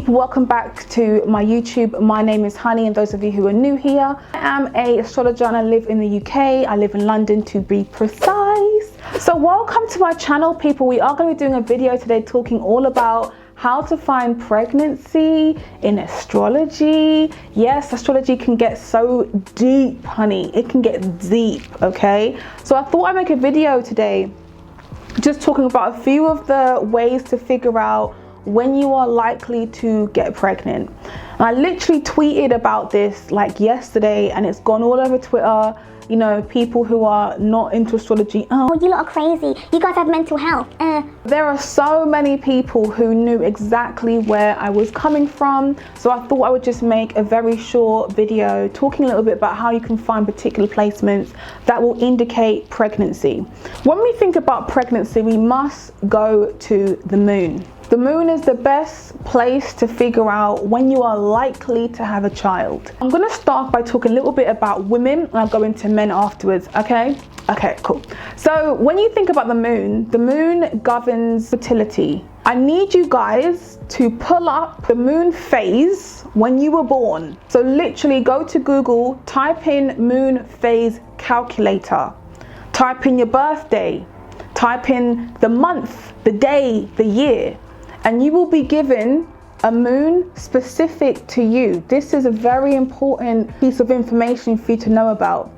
people, welcome back to my YouTube. My name is Honey, and those of you who are new here, I am a astrologer and I live in the UK. I live in London to be precise. So welcome to my channel, people. We are going to be doing a video today talking all about how to find pregnancy in astrology. Yes, astrology can get so deep, honey. It can get deep, okay? So I thought I'd make a video today just talking about a few of the ways to figure out when you are likely to get pregnant. And I literally tweeted about this like yesterday, and it's gone all over Twitter. You know, people who are not into astrology, oh, you lot are crazy, you guys have mental health. There are so many people who knew exactly where I was coming from, so I thought I would just make a very short video talking a little bit about how you can find particular placements that will indicate pregnancy. When we think about pregnancy, we must go to the moon. The moon is the best place to figure out when you are likely to have a child. I'm going to start by talking a little bit about women, and I'll go into men afterwards, okay? Okay, cool. So when you think about the moon governs fertility. I need you guys to pull up the moon phase when you were born. So literally go to Google, type in moon phase calculator, type in your birthday, type in the month, the day, the year, and you will be given a moon specific to you. This is a very important piece of information for you to know about.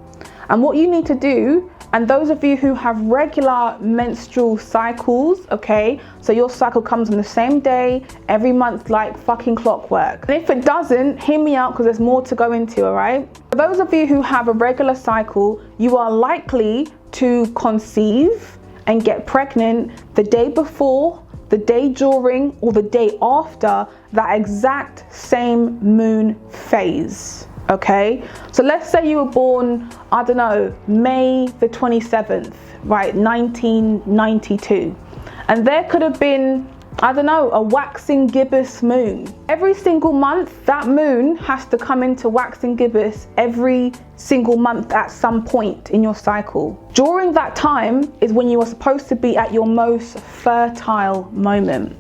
And what you need to do, and those of you who have regular menstrual cycles, okay, so your cycle comes on the same day every month like fucking clockwork. And if it doesn't, hear me out because there's more to go into, all right? For those of you who have a regular cycle, you are likely to conceive and get pregnant the day before, the day during, or the day after that exact same moon phase, okay? So let's say you were born, I don't know, May the 27th, right, 1992. And there could have been, I don't know, a waxing gibbous moon. Every single month, that moon has to come into waxing gibbous every single month at some point in your cycle. During that time is when you are supposed to be at your most fertile moment.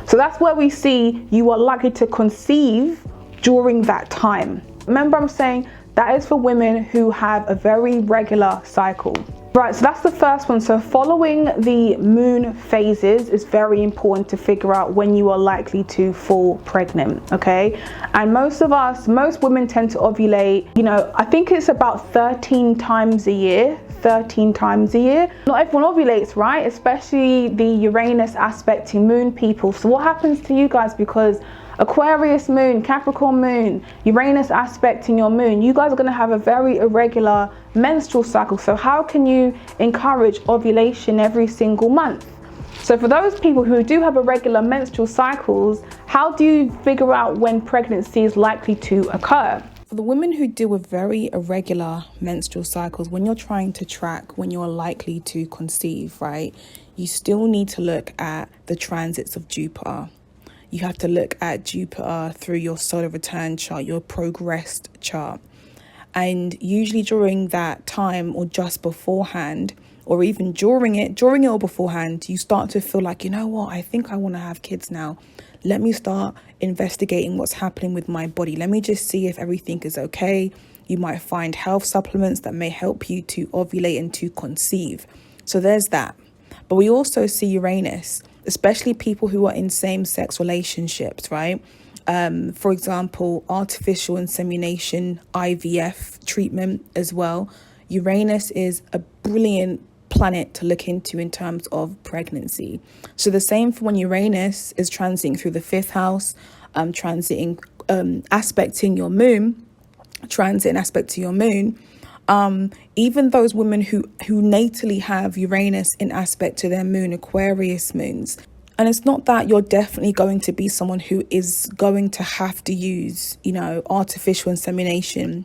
So that's where we see you are likely to conceive during that time. Remember, I'm saying that is for women who have a very regular cycle. Right, so that's the first one. So following the moon phases is very important to figure out when you are likely to fall pregnant, okay? And most women tend to ovulate, you know, I think it's about 13 times a year. 13 times a year. Not everyone ovulates, right? Especially the Uranus aspecting moon people. So what happens to you guys? Because Aquarius moon, Capricorn moon, Uranus aspecting your moon, you guys are going to have a very irregular menstrual cycle. So how can you encourage ovulation every single month? So for those people who do have irregular menstrual cycles, how do you figure out when pregnancy is likely to occur? For the women who deal with very irregular menstrual cycles, when you're trying to track when you're likely to conceive, right, you still need to look at the transits of Jupiter. You have to look at Jupiter through your solar return chart, your progressed chart. And usually during that time, or just beforehand, or even during it or beforehand, you start to feel like, you know what, I think I want to have kids now. Let me start investigating what's happening with my body. Let me just see if everything is okay. You might find health supplements that may help you to ovulate and to conceive. So there's that. But we also see Uranus, especially people who are in same-sex relationships, right? For example, artificial insemination, IVF treatment as well. Uranus is a brilliant planet to look into in terms of pregnancy. So the same for when Uranus is transiting through the 5th house, aspecting your moon, transit and aspect to your moon. Even those women who natally have Uranus in aspect to their moon, Aquarius moons. And it's not that you're definitely going to be someone who is going to have to use, you know, artificial insemination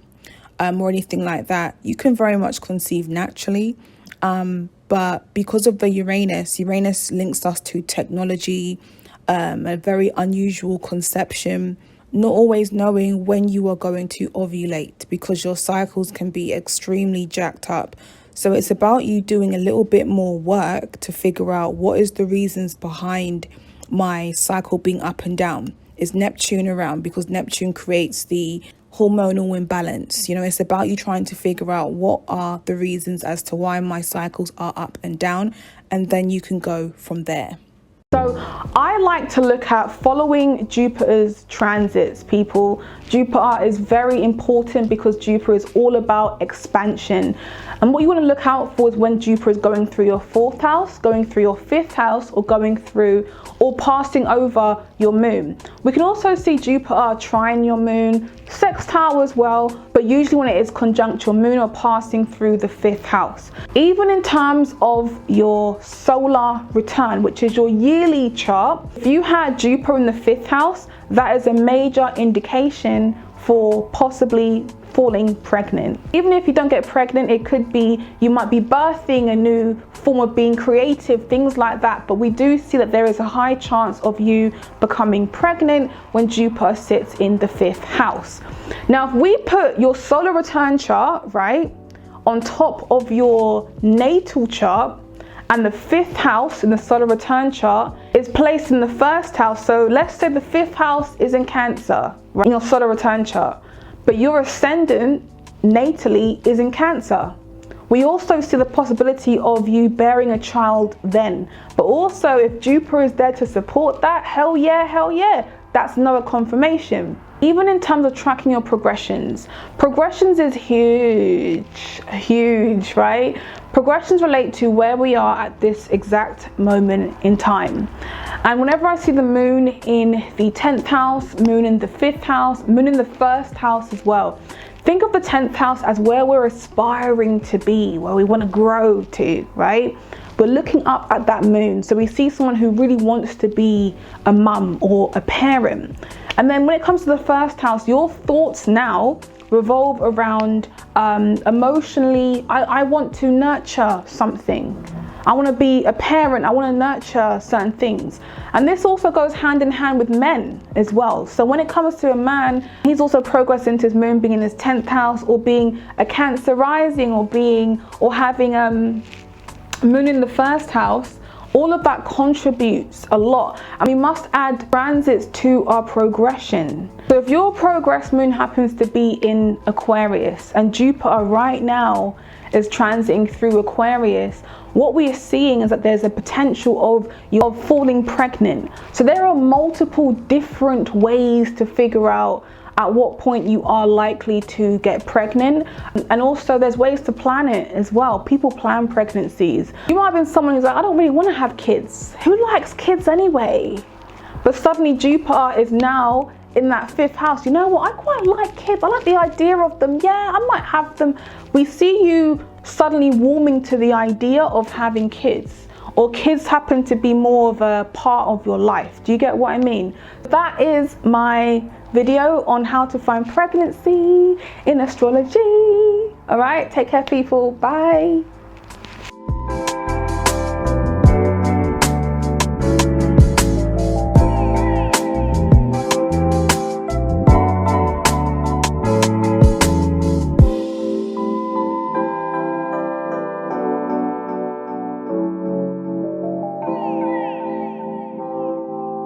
or anything like that. You can very much conceive naturally. But because of the Uranus links us to technology, a very unusual conception, not always knowing when you are going to ovulate because your cycles can be extremely jacked up. So it's about you doing a little bit more work to figure out what is the reasons behind my cycle being up and down. is Neptune around, because Neptune creates the hormonal imbalance. You know, it's about you trying to figure out what are the reasons as to why my cycles are up and down, and then you can go from there. So I like to look at following Jupiter's transits, people. Jupiter is very important because Jupiter is all about expansion. And what you want to look out for is when Jupiter is going through your 4th house, going through your 5th house, or going through or passing over your moon. We can also see Jupiter trine your moon, sextile as well, but usually when it is conjunct your moon or passing through the 5th house. Even in terms of your solar return, which is your yearly chart, if you had Jupiter in the 5th house, that is a major indication for possibly falling pregnant. Even if you don't get pregnant, it could be you might be birthing a new form of being creative, things like that. But we do see that there is a high chance of you becoming pregnant when Jupiter sits in the 5th house. Now, if we put your solar return chart, right, on top of your natal chart, and the 5th house in the solar return chart is placed in the 1st house. So let's say the 5th house is in Cancer, right, in your solar return chart, but your ascendant natally is in Cancer. We also see the possibility of you bearing a child then. But also if Jupiter is there to support that, hell yeah, that's another confirmation. Even in terms of tracking your progressions is huge, right? Progressions relate to where we are at this exact moment in time. And whenever I see the moon in the 10th house, moon in the 5th house, moon in the 1st house as well, think of the 10th house as where we're aspiring to be, where we want to grow to, right? We're looking up at that moon. So we see someone who really wants to be a mum or a parent. And then when it comes to the 1st house, your thoughts now revolve around emotionally, I want to nurture something. I want to be a parent. I want to nurture certain things. And this also goes hand in hand with men as well. So when it comes to a man, he's also progressed into his moon being in his 10th house, or being a Cancer rising, or having moon in the 1st house. All of that contributes a lot, and we must add transits to our progression. So if your progress moon happens to be in Aquarius, and Jupiter right now is transiting through Aquarius, what we are seeing is that there's a potential of you falling pregnant. So there are multiple different ways to figure out at what point you are likely to get pregnant. And also there's ways to plan it as well. People plan pregnancies. You might have been someone who's like, I don't really want to have kids. Who likes kids anyway? But suddenly Jupiter is now in that 5th house. You know what, I quite like kids. I like the idea of them. Yeah, I might have them. We see you suddenly warming to the idea of having kids, or kids happen to be more of a part of your life. Do you get what I mean? That is my video on how to find pregnancy in astrology. All right, take care people, bye.